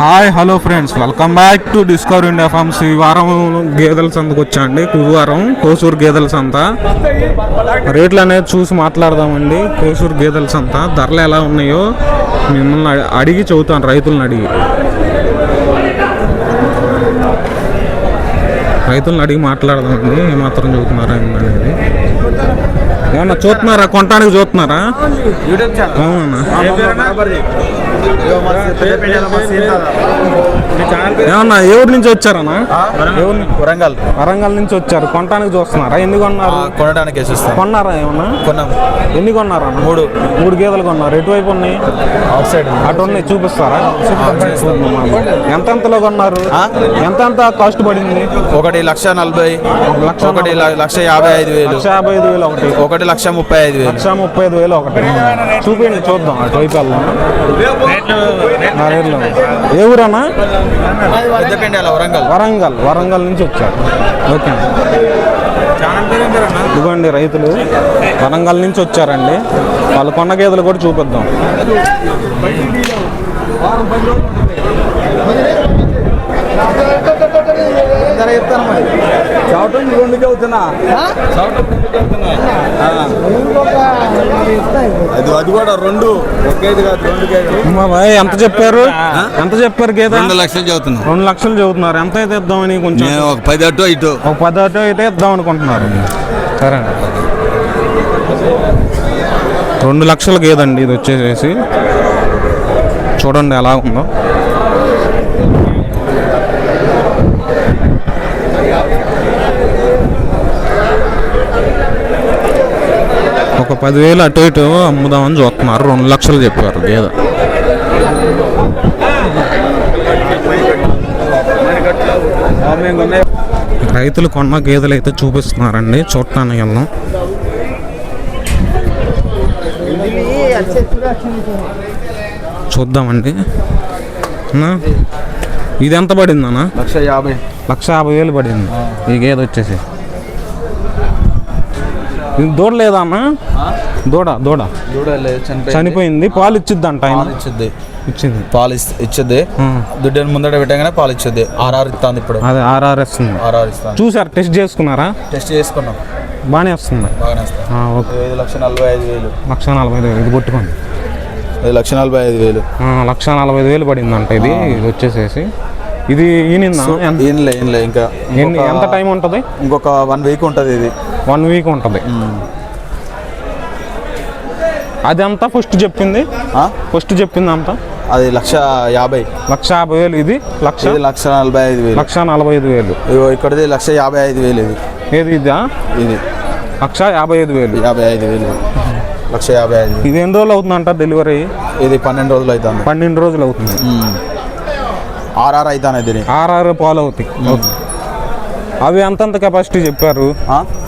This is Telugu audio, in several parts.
Hi hello friends, welcome back to Discover India Farms. ఈ వారం గేదెల సంతకు వచ్చాండి, కువారం కోసూరు గేదెల సంత. రేట్లు అనేది చూసి మాట్లాడదామండి. కోసూరు గేదెల సంత ధరలు ఎలా ఉన్నాయో మిమ్మల్ని అడిగి చెబుతాను, రైతులను అడిగి మాట్లాడదామండి. ఏమాత్రం చెబుతున్నారా అనేది. ఏమన్నా చూస్తున్నారా? కొనడానికి చూస్తున్నారా? అవునా? ఏమన్నా ఏ ఊరి నుంచి వచ్చారన్నా? వరంగల్ నుంచి వచ్చారు. కొనడానికి చూస్తున్నారా? ఎన్ని కొన్నారు? కొనడానికి కొన్నారా? ఏమన్నా ఎన్ని కొన్నారా? మూడు గేదెలు కొన్నారు. ఎటువైపు ఉన్నాయి? అటు ఉన్నాయి, చూపిస్తారా? ఎంతెంతలో కొన్నారు? ఎంత కాస్ట్ పడింది? ఒకటి 1,40,000, ఒకటి 1,55,000, 155,000 ఒకటి, 1,35,000, 135,000 ఒకటి. చూపించండి, చూద్దాం. అటు వైపు వెళ్దాం. ఏ ఊరన్నా? వరంగల్ నుంచి వచ్చారు. ఓకే, ఇదిగోండి రైతులు వరంగల్ నుంచి వచ్చారండి. వాళ్ళు కొన్న గేదెలు కూడా చూపిద్దాం. అది కూడా రెండు ఎంత చెప్పారు? గేదె 2 లక్షలు చదువుతున్నా. 2 లక్షలు చదువుతున్నారు. ఎంత అయితే ఇద్దామని? కొంచెం ఒక 10 అటు ఇటు, ఒక 10 అటు అయితే ఇద్దాం అనుకుంటున్నారు. సరే, 2 లక్షల గేదండి ఇది వచ్చేసేసి. చూడండి ఎలా ఉందో. ఒక 10,000 అటు ఇటు అమ్ముదామని చూస్తున్నారు. 2 లక్షలు చెప్పారు గేదె. రైతులు కొన్న గేదెలు అయితే చూపిస్తున్నారండి, చూడటానికి వెళ్దాం. చూద్దామండి. ఇది ఎంత పడింది అన్న? 1,50,000 పడింది ఈ గేదె వచ్చేసి. ఇది దూడ లేదా అన్న? దూడ చనిపోయింది. పాలు ఇచ్చిద్ది అంట. ఇచ్చింది పాలు ఇచ్చింది. దుడ్డని ముందట పెట్టగానే పాలు ఇచ్చింది. RR ఇస్తుంది ఇప్పుడు. అదే RR ఇస్తుంది. చూసారు? టెస్ట్ చేసుకున్నారా? టెస్ట్ చేసుకున్నాం. బాగానే వస్తుంది. 5,45,000. 1,45,000 ఇది కొట్టుకోండి. 1,45,000. 1,45,000 పడిందంట ఇది వచ్చేసేసి. ఇది ఈయనలే ఇంకా ఎంత టైం ఉంటుంది? ఇంకొక 1 వీక్ ఉంటుంది. ఇది 1 వీక్ ఉంటుంది. అది అంతా ఫస్ట్ చెప్పింది అంతా అది 1,50,000. 1,50,000 ఇది. 1,45,000. 1,45,000 ఇక్కడది 1,55,000. ఇది ఏది? ఇదా? ఇది 1,55,000. 1,55,000. ఇది ఎన్ని రోజులు అవుతుందంట డెలివరీ? ఇది 12 రోజులు అవుతుంది. 12 రోజులు అవుతుంది. RR అవుతాను. ఇది RR పాలు అవుతాయి. అవి అంతంత కెపాసిటీ చెప్పారు.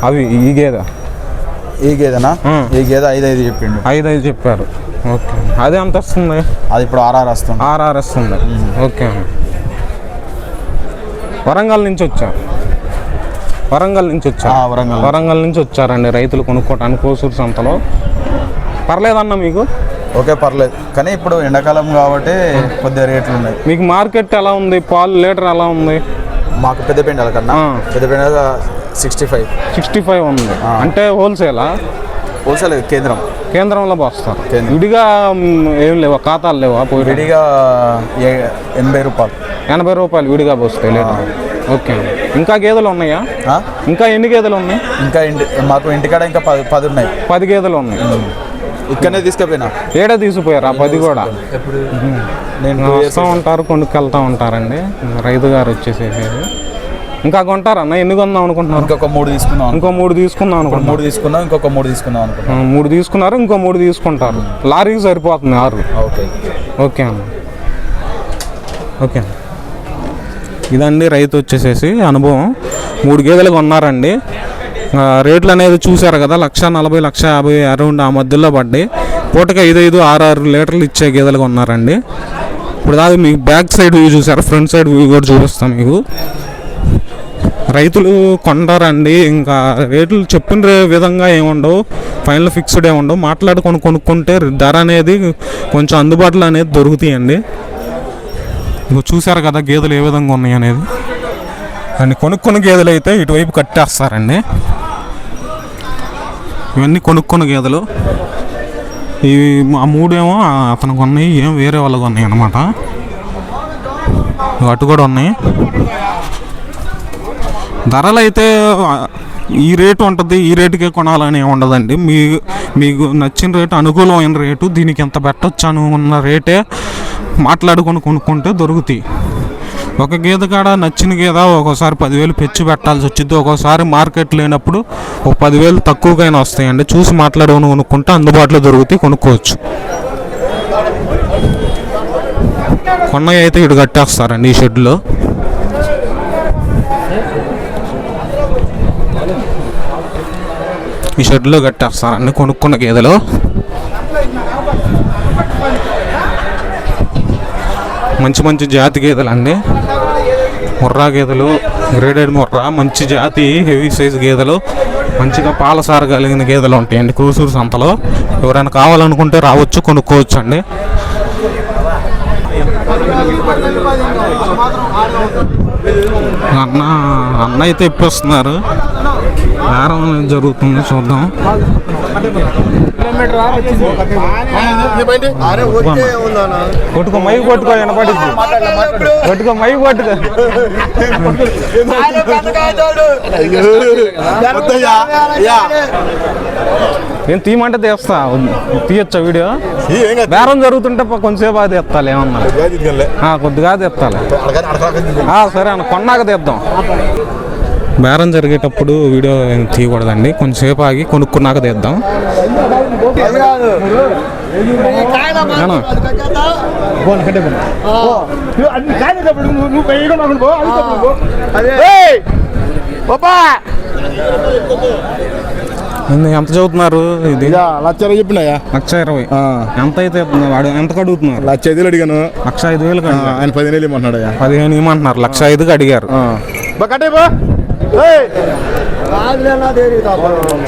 అవి ఈ గేదెనా? ఈ గేదె 5,5 చెప్పిండు. 5,5 చెప్పారు. ఓకే, అది ఎంత వస్తుంది? అది ఇప్పుడు RR వస్తుంది. ఓకే, వరంగల్ నుంచి వచ్చారండి రైతులు కొనుక్కోవటానికి కోసూరు సంతలో. పర్లేదన్న మీకు? ఓకే, పర్లేదు. కానీ ఇప్పుడు ఎండాకాలం కాబట్టి కొద్దిగా రేట్లు ఉన్నాయి. మీకు మార్కెట్ ఎలా ఉంది? పాలు లీటర్ ఎలా ఉంది? మాకు పెద్దపెండల కన్నా పెద్దపెండల 65 ఉంది. అంటే హోల్సేల్ కేంద్రంలో పోస్తారు. విడిగా ఏం లేవా? ఖాతాలు లేవా? విడిగా 80 రూపాయలు విడిగా పోస్తాయి లీటర్. ఓకే, ఇంకా గేదెలు ఉన్నాయా? ఇంకా ఎన్ని గేదెలు ఉన్నాయి? ఇంకా మాకు ఇంటికాడ ఇంకా 10 ఉన్నాయి. 10 గేదెలు ఉన్నాయి. ఇక్కడనే తీసుకుపోయినా. ఏడా తీసుకుపోయారా? 10 కూడా నేను వస్తూ ఉంటారు, కొనుక్కెళ్తూ ఉంటారండి రైతు గారు వచ్చేసేసి. ఇంకా కొంటారన్న? ఎన్ని కొందాం అనుకుంటున్నారు? ఇంకొక 3 తీసుకున్నాం. ఇంకో 3 తీసుకుందాం అనుకుంటున్నాం. 3 తీసుకున్నాం. ఇంకొక 3 తీసుకుందాం అనుకుంటున్నాం. 3 తీసుకున్నారు, ఇంకో 3 తీసుకుంటారు. లారీకి సరిపోతుంది 6. ఓకే అన్న. ఇదండి రైతు వచ్చేసేసి అనుభవం. 3 గేదెలు కొన్నారండి. రేట్లు అనేది చూసారు కదా, 1,40,000, 1,50,000 అరౌండ్ ఆ మధ్యలో పడ్డాయి. పూటకి 5-5, 6-6 లీటర్లు ఇచ్చే గేదెలు కొన్నారండి. ఇప్పుడు దాకా మీకు బ్యాక్ సైడ్ వ్యూ చూసారు, ఫ్రంట్ సైడ్ వ్యూ కూడా చూపిస్తాం మీకు. రైతులు కొంటారండి. ఇంకా రేట్లు చెప్పిన విధంగా ఏముండవు, ఫైనల్ ఫిక్స్డ్ ఏముండవు. మాట్లాడుకొని కొనుక్కుంటే ధర అనేది కొంచెం అందుబాటులో అనేది దొరుకుతాయండి. ఇగో చూసారు కదా గేదెలు ఏ విధంగా ఉన్నాయి అనేది. అండ్ కొనుక్కున్న గేదెలు అయితే ఇటువైపు కట్టేస్తారండి. ఇవన్నీ కొనుక్కున్న గేదెలు. ఇవి ఆ మూడేమో అతనికి ఉన్నాయి, ఏం వేరే వాళ్ళకి ఉన్నాయి అన్నమాట. అటు కూడా ఉన్నాయి. ధరలు అయితే ఈ రేటు ఉంటుంది, ఈ రేటుకే కొనాలని ఉండదండి. మీకు నచ్చిన రేటు, అనుకూలమైన రేటు, దీనికి ఎంత పెట్టచ్చు అనుకున్న రేటే మాట్లాడుకొని కొనుక్కుంటే దొరుకుతాయి. ఒక గేదె కాడ నచ్చిన గేదె ఒక్కోసారి 10,000 పెంచి పెట్టాల్సి వచ్చింది. ఒక్కోసారి మార్కెట్ లేనప్పుడు ఒక 10,000 తక్కువకైనా వస్తాయండి. చూసి మాట్లాడుకొని కొనుక్కుంటే అందుబాటులో దొరుకుతాయి, కొనుక్కోవచ్చు. కొన్నవి అయితే ఇటు కట్టేస్తారండి ఈ షెడ్లో. ఈ షెడ్లో కట్టేస్తారండి కొనుక్కున్న గేదెలు. మంచి మంచి జాతి గేదెలు అండి, ముర్రా గేదెలు, గ్రేడెడ్ ముర్రా, మంచి జాతి హెవీ సైజ్ గేదెలు, మంచిగా పాలసార కలిగిన గేదెలు ఉంటాయండి క్రూసూరు సంతలో. ఎవరైనా కావాలనుకుంటే రావచ్చు, కొనుక్కోవచ్చు అండి. అన్న అయితే ఇప్పిస్తున్నారు. వారం జరుగుతుంది, చూద్దాం. కొట్టుకో మైక్ కొట్టుకో, వినపడిద్ది. కొట్టుకో మైక్ కొట్టుకో. నేను తీయమంటే తీస్తా, తీయచ్చా వీడియో? బేరం జరుగుతుంటే కొంచెంసేపు అది ఎత్తాలి, ఏమన్నా కొద్దిగా ఎత్తాలి. సరే అన్న, కొన్నాక తీద్దాం. బేరం జరిగేటప్పుడు వీడియో తీయకూడదండి, కొంచెంసేపు ఆగి కొనుక్కున్నాక తీద్దాం. ఎంత చదువుతున్నారు? ఇది 1,20,000 చెప్పినాయా? 1,20,000. ఎంత అయితే వాడు ఎంత అడుగుతున్నారు? 1,05,000 అడిగాను. 1,05,000 ఆయన 15,000 ఇవ్వమంటున్నాడు. 15 ఇవ్వమంటున్నారు. 1,05,000కి అడిగారు.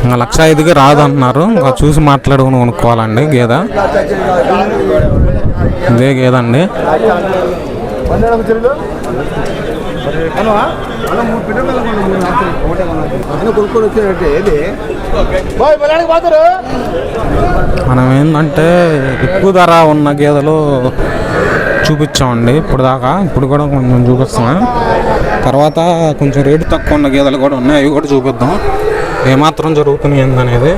1,05,000కి రాదు అంటున్నారు. ఇంకా చూసి మాట్లాడుకుని కొనుక్కోవాలండి గేదె. ఇదే గేదండి. మనం ఏంటంటే ఎక్కువ ధర ఉన్న గేదెలు చూపించామండి ఇప్పుడు దాకా. ఇప్పుడు కూడా కొంచెం చూపిస్తాం. తర్వాత కొంచెం రేటు తక్కువ ఉన్న గేదెలు కూడా ఉన్నాయి, అవి కూడా చూపిద్దాం ఏమాత్రం జరుగుతున్నాయి ఏందనేది.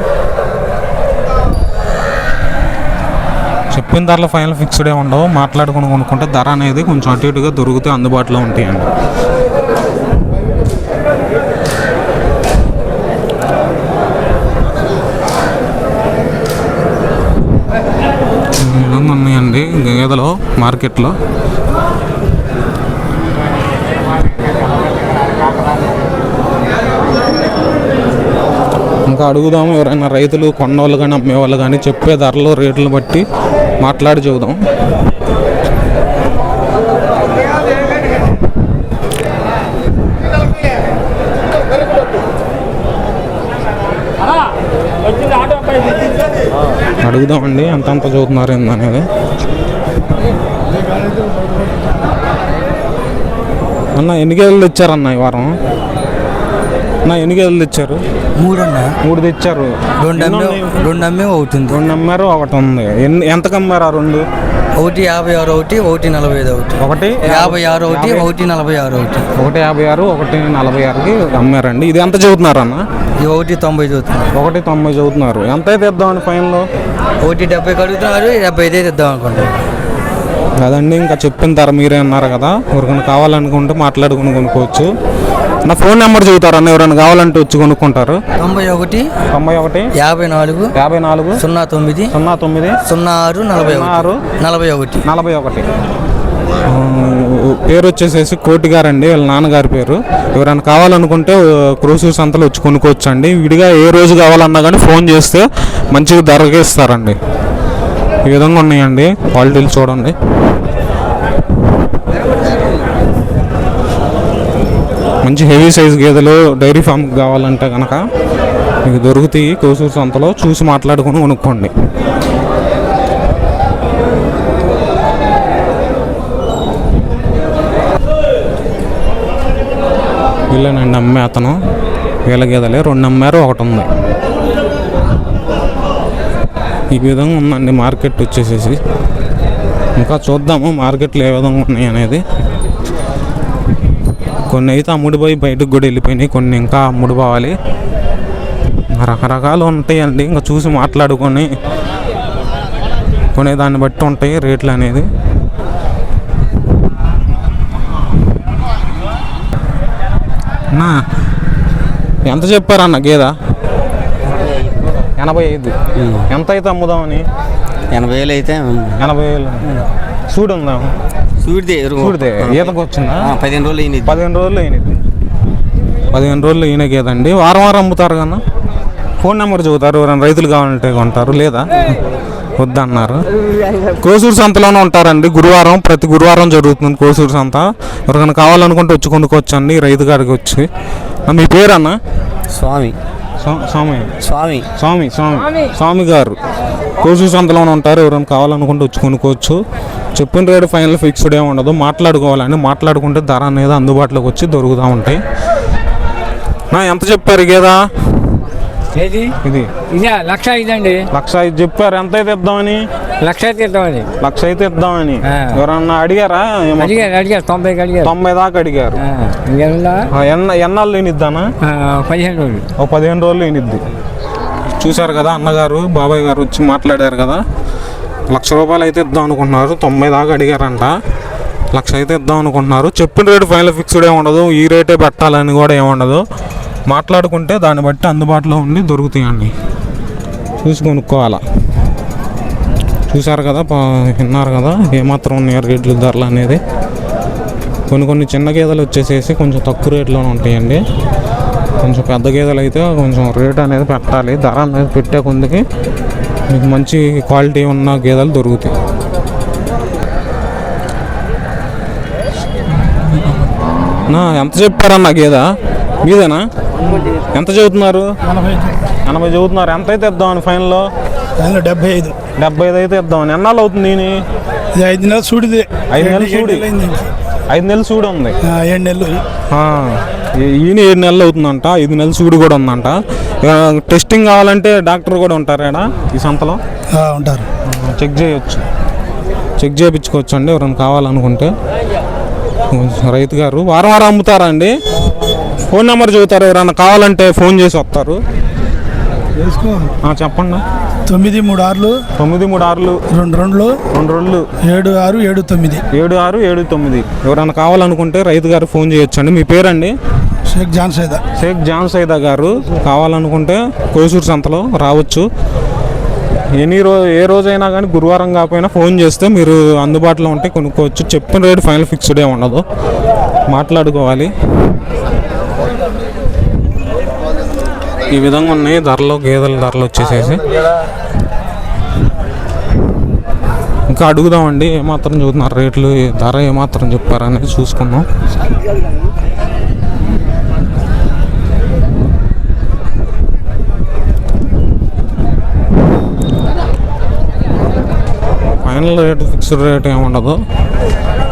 చెప్పిన ధరలో ఫైనల్ ఫిక్స్డ్ ఏ ఉండవు, మాట్లాడుకుని కొనుక్కుంటే ధర అనేది కొంచెం అటు ఇటుగా దొరికితే అందుబాటులో ఉంటాయండి. ఉన్నాయండి గేదెలు మార్కెట్లో. ఇంకా అడుగుదాము, ఎవరైనా రైతులు కొన్నవాళ్ళు కానీ అమ్మేవాళ్ళు కానీ చెప్పే ధరలు రేట్లను బట్టి మాట్లాడి చూద్దాం. అడుగుదామండి అంతంత చదువుతున్నారు ఏందనేది. అన్న ఎన్ని గేదెలు తెచ్చారన్న ఈ వారం? అన్న ఎన్ని గేదెలు తెచ్చారు? 3 తెచ్చారు. 2 అమ్మే అవుతుంది. 2 అమ్మారు, ఒకటి ఉంది. ఎంతకు అమ్మారు ఆ 2? ఒకటి 56 ఒకటి, ఒకటి 45 ఒకటి. ఒకటి 56 ఒకటి, ఒకటి 46 ఒకటి. ఒకటి 56, ఒకటి 46కి అమ్మారండి. ఇది ఎంత చదువుతున్నారు అన్న? ఇది 1.90 చదువుతున్నారు. 1.90 చదువుతున్నారు. ఎంత అయితే ఇద్దామని ఫైనల్లో? 1.70 కడుగుతున్నారు, 75 అయితే ఇద్దాం అనుకుంటారు. అదండి, ఇంకా చెప్పిన ధర మీరే అన్నారు కదా. ఎవరికైనా కావాలనుకుంటే మాట్లాడుకుని కొనుక్కోవచ్చు. నా ఫోన్ నెంబర్ చెబుతారన్న, ఎవరైనా కావాలంటే వచ్చి కొనుక్కుంటారు. 91 94 54 09 09 06 41 41. పేరు వచ్చేసేసి కోటి గారండి, వీళ్ళ నాన్నగారి పేరు. ఎవరైనా కావాలనుకుంటే క్రూసూరు సంతలో వచ్చి కొనుక్కోవచ్చు అండి. విడిగా ఏ రోజు కావాలన్నా కానీ ఫోన్ చేస్తే మంచిగా ధరగా ఇస్తారండి. ఈ విధంగా ఉన్నాయండి క్వాలిటీలు చూడండి. మంచి హెవీ సైజ్ గేదెలు డైరీ ఫామ్ కావాలంటే కనుక మీకు దొరుకుతాయి క్రూసూరు సంతలో. చూసి మాట్లాడుకుని కొనుక్కోండి. గేదెలేనండి అమ్మే అతను. వీళ్ళ గేదెలే 2 అమ్మారు, 1 ఉంది. ఈ విధంగా ఉందండి మార్కెట్ వచ్చేసేసి. ఇంకా చూద్దాము మార్కెట్లో ఏ విధంగా ఉన్నాయి అనేది. కొన్ని అయితే అమ్ముడిపోయి బయటకు కూడా వెళ్ళిపోయినాయి, కొన్ని ఇంకా అమ్ముడుపోవాలి. రకరకాలు ఉంటాయండి, ఇంకా చూసి మాట్లాడుకొని కొనే దాన్ని బట్టి ఉంటాయి రేట్లు అనేది. అన్నా ఎంత చెప్పారన్న గేద? 85. ఎంత అయితే అమ్ముదామని? 80,000 అయితే 80,000. సూడు ఉందా? చూడితే ఈతకు వచ్చిందా? 15 రోజులు అయింది. 15 రోజులు అయినది. 15 రోజులు అయిన గేదండి. వారం వారం అమ్ముతారు కన్నా. ఫోన్ నెంబర్ చెబుతారు, ఎవరైనా రైతులు కావాలంటే కొంటారు, లేదా వద్దన్నారు. కోసూరు సంతలోనే ఉంటారండి. గురువారం, ప్రతి గురువారం జరుగుతుంది కోసూరు సంత. ఎవరికైనా కావాలనుకుంటే వచ్చి కొనుక్కోవచ్చు అండి రైతు గారికి వచ్చి. మీ పేరు అన్న? స్వామి స్వామి స్వామి స్వామి స్వామి స్వామి గారు కోసూరు సంతలోనే ఉంటారు. ఎవరైనా కావాలనుకుంటే వచ్చి కొనుక్కోవచ్చు. చెప్పిన రేటు ఫైనల్ ఫిక్స్డ్ ఏమి ఉండదు, మాట్లాడుకోవాలని. మాట్లాడుకుంటే ధర అనేది అందుబాటులోకి వచ్చి దొరుకుతూ ఉంటాయి. ఎంత చెప్పారు గేదా? ఇది ఇది ఇదే 1,05,000 అండి. 1,05,000 చెప్పారు. ఎంత అయితే ఇద్దామని? 1,00,000 అయితే ఇద్దామని. 1,00,000 అయితే ఇద్దామని. ఆ. ఎవరన్నా అడిగారా? అడిగారు 90కి అడిగారు. 90 దాకా అడిగారు. ఇంకేముందా? ఎన్నాళ్ళు లేనిద్దానా? 15 రోజులు. 15 రోజులు లేనిద్ది. చూశారు కదా అన్నగారు, బాబాయ్ గారు వచ్చి మాట్లాడారు కదా. 1,00,000 రూపాయలు అయితే ఇద్దాం అనుకుంటున్నారు. 90 దాకా అడిగారంట. 1,00,000 అయితే ఇద్దాం అనుకుంటున్నారు. చెప్పిన రేటు ఫైనల్ ఫిక్స్డ్ ఏమి ఉండదు, ఈ రేటే పెట్టాలని కూడా ఏమి ఉండదు. మాట్లాడుకుంటే దాన్ని బట్టి అందుబాటులో ఉండి దొరుకుతాయండి. చూసి కొనుక్కోవాలా. చూశారు కదా, విన్నారు కదా ఏమాత్రం ఉన్నాయి రేట్లు, ధరలు అనేది. కొన్ని చిన్న గేదెలు వచ్చేసేసి కొంచెం తక్కువ రేట్లోనే ఉంటాయండి. కొంచెం పెద్ద గేదెలు అయితే కొంచెం రేట్ అనేది పెట్టాలి. ధర అనేది పెట్టే కొందికి మీకు మంచి క్వాలిటీ ఉన్న గేదెలు దొరుకుతాయి. ఎంత చెప్పారన్న గేదె మీదేనా? ఎంత చెబుతున్నారు? 80 చెబుతున్నారు. ఎంత అయితే ఇద్దామని ఫైనల్లో? 75 అయితే ఇద్దామని. ఎన్నాళ్ళు అవుతుంది? దీని 5 నెలలు చూడిది. 5 నెలలు చూడి. 5 నెలలు చూడు ఉంది. 7 నెలలు. ఈయన 7 నెలలు అవుతుందంట. 5 నెలలు చూడు కూడా ఉందంట. టెస్టింగ్ కావాలంటే డాక్టర్ కూడా ఉంటారా ఈ సంతలో? ఉంటారు. చెక్ చేయొచ్చు, చెక్ చేయించుకోవచ్చు అండి ఎవరైనా కావాలనుకుంటే. రైతు గారు వారం వారం అమ్ముతారా అండి? ఫోన్ నెంబర్ చెబుతారు, ఎవరైనా కావాలంటే ఫోన్ చేసి వస్తారు. చెప్పండి. 936 936 22 7679 7679. ఎవరైనా కావాలనుకుంటే రైతు గారు ఫోన్ చేయొచ్చండి. మీ పేరండి? షేక్ జాన్ సైదా గారు. కావాలనుకుంటే కోసూరు సంతలో రావచ్చు. ఏ రోజైనా కానీ గురువారం కాకపోయినా ఫోన్ చేస్తే మీరు అందుబాటులో ఉంటే కొనుక్కోవచ్చు. చెప్పిన రేటు ఫైనల్ ఫిక్స్డ్ ఏ ఉండదు, మాట్లాడుకోవాలి. ఈ విధంగా ఉన్నాయి ధరలు, గేదెల ధరలు వచ్చేసేసి. ఇంకా అడుగుదామండి ఏమాత్రం చూస్తున్నారు రేట్లు, ధర ఏమాత్రం చెప్పారనేది చూసుకుందాం. ఫైనల్ రేటు ఫిక్స్డ్ రేట్ ఏమి ఉండదు,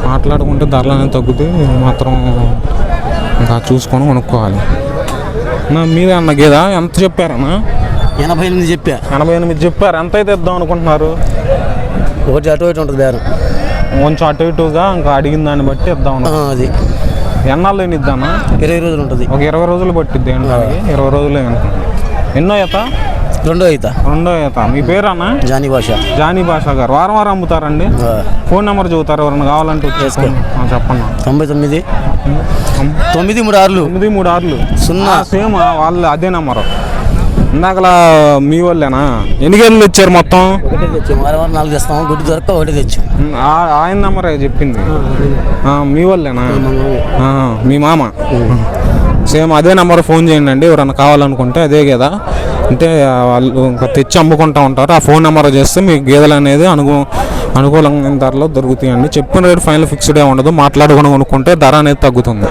మాట్లాడుకుంటే ధరలు అనేది తగ్గుతాయి. మాత్రం ఇంకా చూసుకొని కొనుక్కోవాలి. మీదే అన్న గేదా? ఎంత చెప్పారన్నా? 88 చెప్పా. 88 చెప్పారు. ఎంత అయితే ఇద్దాం అనుకుంటున్నారు? ఒకటి అటు ఇటు ఉంటుంది బేరం. కొంచెం అటు ఇటుగా ఇంకా అడిగిన దాన్ని బట్టి ఇద్దాం. అది ఎన్నాళ్ళు ఏమి ఇద్దామా? 20 రోజులు ఉంటుంది. ఒక 20 రోజులు పట్టిద్ది. 20 రోజులు ఎన్నో ఈత? రెండో ఈత. మీ పేరు అన్న? జానీ భాష గారు. వారం వారం అమ్ముతారండి. ఫోన్ నెంబర్ చెబుతారు, ఎవరైనా కావాలంటే చెప్పండి. 99 936 0 సేమ్ వాళ్ళు అదే నెంబరు. ఇందాకలా మీ వాళ్ళేనా? ఎన్ని గేదెలు తెచ్చారు మొత్తం? 4 తెస్తాం, గుడ్డు దొరక ఒకటి తెచ్చాం. ఆయన నెంబరే చెప్పింది. మీ వాళ్ళేనా? మీ మామ. సేమ్ అదే నెంబర్ ఫోన్ చేయండి అండి ఎవరైనా కావాలనుకుంటే. అదే గేదా అంటే వాళ్ళు ఇంకా తెచ్చి అమ్ముకుంటూ ఉంటారు. ఆ ఫోన్ నెంబర్ చేస్తే మీకు గేదెలు అనేది అనుకూలంగా ధరలో దొరుకుతాయండి. చెప్పిన రేటు ఫైనల్ ఫిక్స్డ్ ఉండదు, మాట్లాడుకుని కొనుక్కుంటే ధర అనేది తగ్గుతుంది.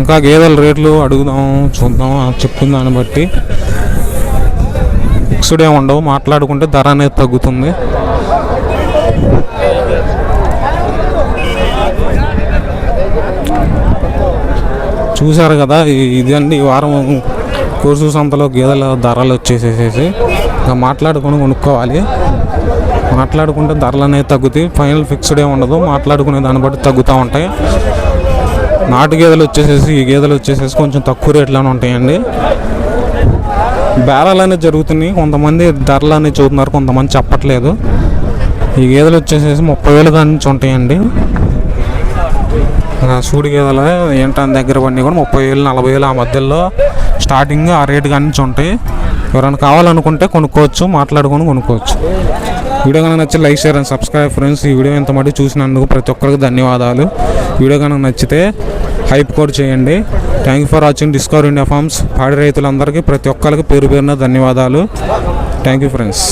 ఇంకా గేదెల రేట్లు అడుగుదాం, చూద్దాం. చెప్పిన దాన్ని బట్టి ఫిక్స్డ్ ఉండవు, మాట్లాడుకుంటే ధర అనేది తగ్గుతుంది. చూశారు కదా ఇదండి ఈ వారం కోర్సు సంతలో గేదెల ధరలు వచ్చేసేసి ఇంకా మాట్లాడుకొని కొనుక్కోవాలి. మాట్లాడుకుంటే ధరలు అనేవి తగ్గుతాయి. ఫైనల్ ఫిక్స్డ్ ఏమి ఉండదు, మాట్లాడుకునే దాన్ని బట్టి తగ్గుతూ ఉంటాయి. నాటు గేదెలు వచ్చేసేసి ఈ గేదెలు వచ్చేసేసి కొంచెం తక్కువ రేట్లోనే ఉంటాయండి. బేరాలు అనేవి జరుగుతున్నాయి, కొంతమంది ధరలు అనేవి చూస్తున్నారు, కొంతమంది చెప్పట్లేదు. ఈ గేదెలు వచ్చేసేసి 30,000 దాని నుంచి ఉంటాయండి. సూడి గేదెలు ఏంటని దగ్గర పడినవి కూడా 30,000 40,000 ఆ మధ్యలో స్టార్టింగ్ ఆ రేటు కాడి నుంచి ఉంటాయి. ఎవరైనా కావాలనుకుంటే కొనుక్కోవచ్చు, మాట్లాడుకొని కొనుక్కోవచ్చు. వీడియో కనుక నచ్చి like share and subscribe friends. ఈ వీడియో ఎంత మటుకు చూసినందుకు ప్రతి ఒక్కరికి ధన్యవాదాలు. వీడియో కనుక నచ్చితే హైప్ కూడా చేయండి. Thank you for watching Discover India Farms. పాడి రైతులందరికీ ప్రతి ఒక్కరికి పేరు పేరున ధన్యవాదాలు. Thank you friends.